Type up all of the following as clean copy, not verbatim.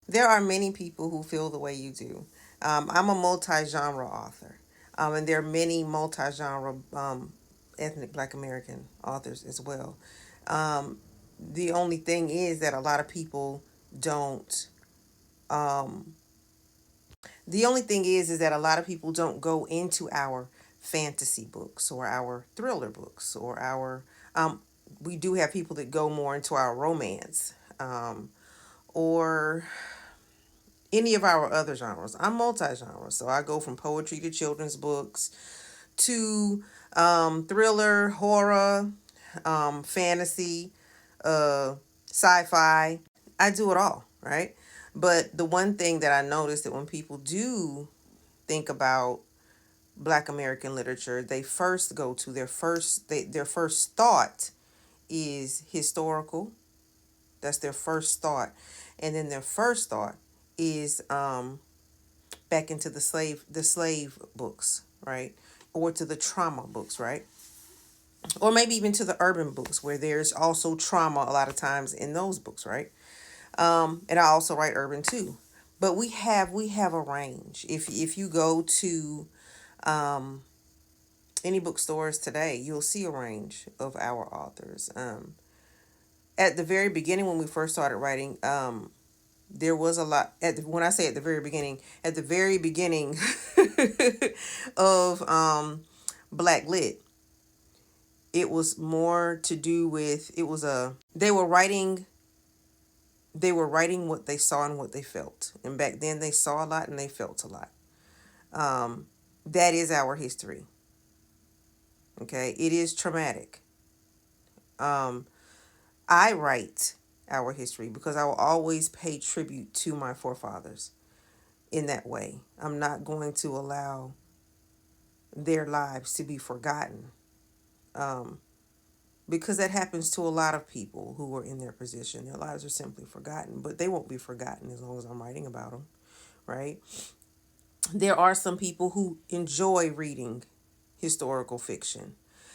There are many people who feel the way you do. I'm a multi-genre author, and there are many multi-genre ethnic Black American authors as well. Um, the only thing is that a lot of people don't. Um, the only thing is that a lot of people don't go into our fantasy books or our thriller books or our. We do have people that go more into our romance. Or any of our other genres. I'm multi-genre, so I go from poetry to children's books to thriller, horror, fantasy, sci-fi. I do it all, right? But the one thing that I noticed that when people do think about Black American literature, they first go to their first thought is historical. That's their first thought, and then their first thought is back into the slave books, right? Or to the trauma books, right? Or maybe even to the urban books where there's also trauma a lot of times in those books, right? And I also write urban too. But we have a range. If you go to um, any bookstores today, you'll see a range of our authors. At the very beginning, when we first started writing, there was a lot when I say at the very beginning of Black Lit, it was more to do with it was a they were writing what they saw and what they felt, and back then they saw a lot and they felt a lot. um that is our history. Okay, it is traumatic. um I write our history because I will always pay tribute to my forefathers in that way. I'm not going to allow their lives to be forgotten, um, because that happens to a lot of people who are in their position. Their lives are simply forgotten, but they won't be forgotten as long as I'm writing about them, right? There are some people who enjoy reading historical fiction,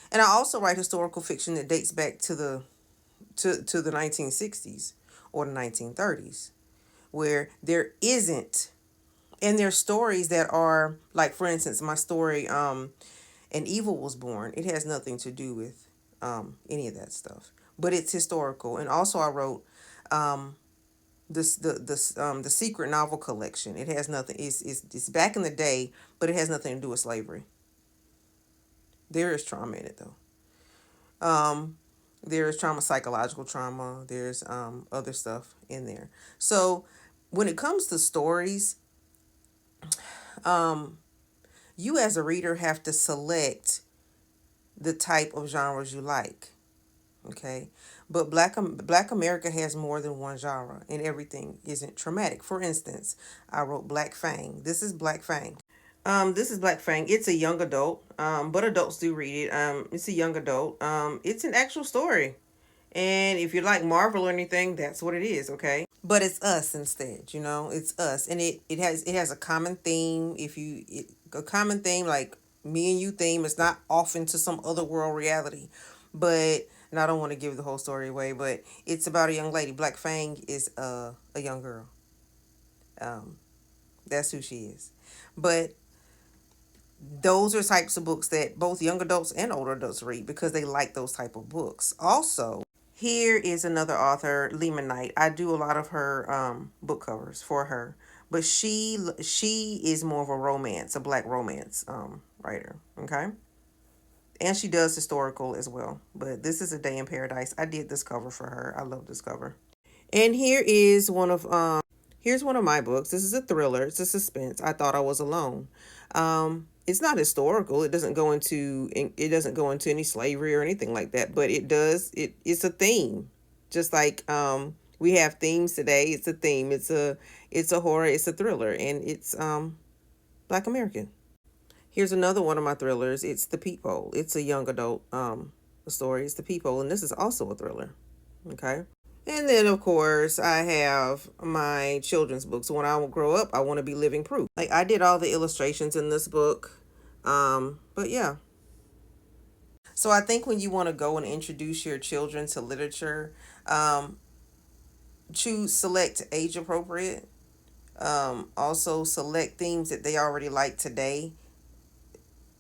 and I also write historical fiction that dates back to the 1960s or the 1930s, where there isn't and there's stories that are like, for instance, my story "An Evil Was Born." It has nothing to do with any of that stuff, but it's historical. And also I wrote the secret novel collection. It has nothing. It's back in the day, but it has nothing to do with slavery. There is trauma in it though. um there's trauma, psychological trauma. There's other stuff in there. So when it comes to stories, um you as a reader have to select the type of genres you like. Okay, but Black America has more than one genre, and everything isn't traumatic. For instance, I wrote Black Fang. This is Black Fang. This is Black Fang. It's a young adult, but adults do read it. It's a young adult. It's an actual story, and if you like Marvel or anything, that's what it is. Okay, but it's us instead. It's us, and it has a common theme. A common theme like me and you theme. It's not off into some other world reality, but and I don't want to give the whole story away, but it's about a young lady. Black Fang is a young girl. Um, that's who she is. But those are types of books that both young adults and older adults read because they like those type of books. Also, here is another author, Lima Knight. I do a lot of her book covers for her, but she is more of a romance, a Black romance writer. Okay, and she does historical as well. But this is A Day in Paradise. I did this cover for her. I love this cover. And here's one of my books. This is a thriller. It's a suspense. I Thought I Was Alone. It's not historical. It doesn't go into any slavery or anything like that, but it's a theme. Just like we have themes today. It's a theme. It's a horror, it's a thriller, and it's Black American. Here's another one of my thrillers. It's The Peephole. It's a young adult story. It's The Peephole, and this is also a thriller. Okay. And then, of course, I have my children's books. So when I grow up, I want to be living proof. Like, I did all the illustrations in this book. But yeah. So I think when you want to go and introduce your children to literature, choose select age appropriate. Also select themes that they already like today.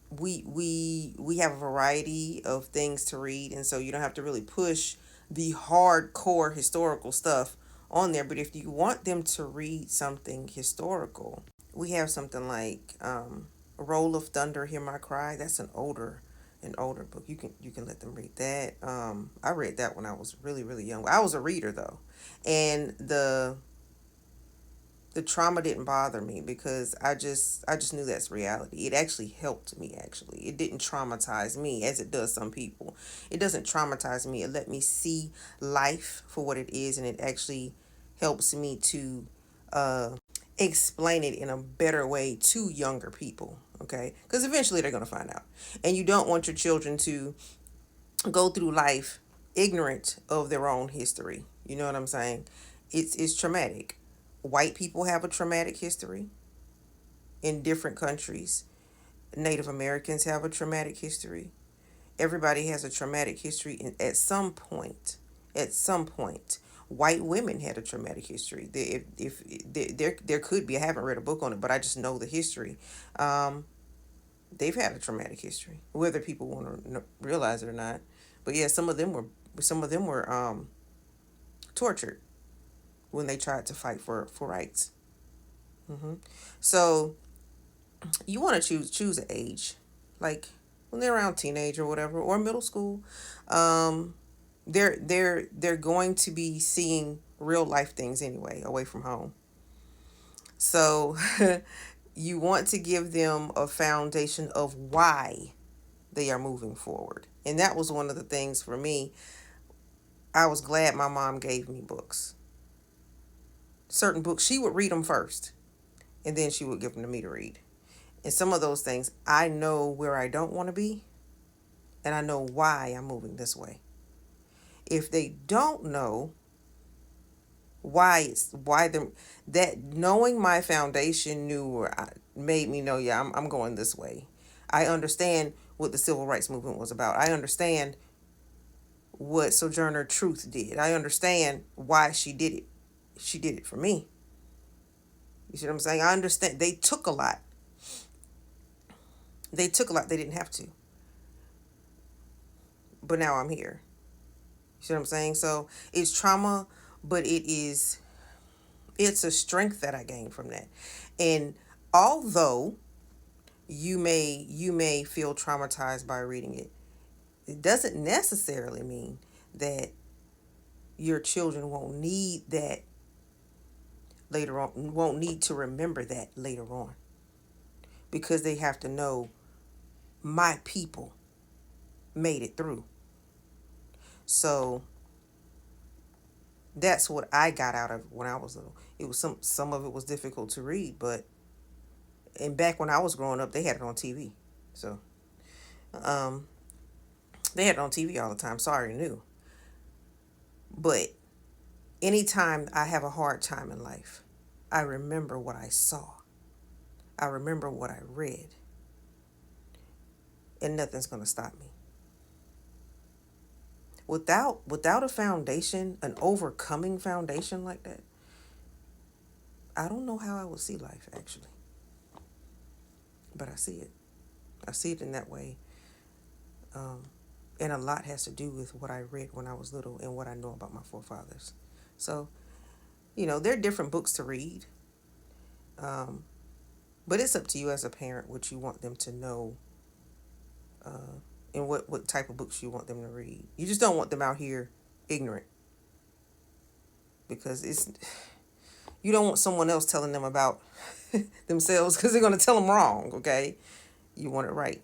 We have a variety of things to read, and so you don't have to really push the hardcore historical stuff on there. But if you want them to read something historical, we have something like Roll of Thunder, Hear My Cry. That's an older book. You can let them read that. I read that when I was really really young. I was a reader though, and the trauma didn't bother me because I just knew that's reality. It actually helped me actually. It didn't traumatize me as it does some people. It doesn't traumatize me. It let me see life for what it is, and it actually helps me to explain it in a better way to younger people, okay? Cuz eventually they're going to find out. And you don't want your children to go through life ignorant of their own history. You know what I'm saying? It's traumatic. White people have a traumatic history in different countries. Native Americans have a traumatic history. Everybody has a traumatic history at some point. At some point, white women had a traumatic history. If there could be, I haven't read a book on it, but I just know the history. Um, they've had a traumatic history, whether people want to realize it or not. But yeah, some of them were tortured when they tried to fight for rights. So you want to choose an age, like when they're around teenage or whatever, or middle school. Um, they're going to be seeing real life things anyway, away from home. So you want to give them a foundation of why they are moving forward. And that was one of the things for me. I was glad my mom gave me books. Certain books, she would read them first, and then she would give them to me to read. And some of those things, I know where I don't want to be, and I know why I'm moving this way. If they don't know why them that knowing my foundation knew or made me know, yeah, I'm going this way. I understand what the civil rights movement was about. I understand what Sojourner Truth did. I understand why she did it. She did it for me. You see what I'm saying? I understand they took a lot. They took a lot. They didn't have to. But now I'm here. You see what I'm saying? So it's trauma, but it's a strength that I gained from that. And although you may feel traumatized by reading it, it doesn't necessarily mean that your children won't need that later on, won't need to remember that later on, because they have to know my people made it through. So that's what I got out of when I was little. It was some of it was difficult to read, but and back when I was growing up, they had it on TV. So um, they had it on TV all the time. So I already knew. But anytime I have a hard time in life, I remember what I saw. I remember what I read, and nothing's gonna stop me. Without a foundation, an overcoming foundation like that, I don't know how I would see life actually. But I see it. I see it in that way. Um, and a lot has to do with what I read when I was little and what I know about my forefathers. So, there are different books to read, um, but it's up to you as a parent what you want them to know, uh, and what type of books you want them to read. You just don't want them out here ignorant, because you don't want someone else telling them about themselves, because they're going to tell them wrong, okay? You want it right.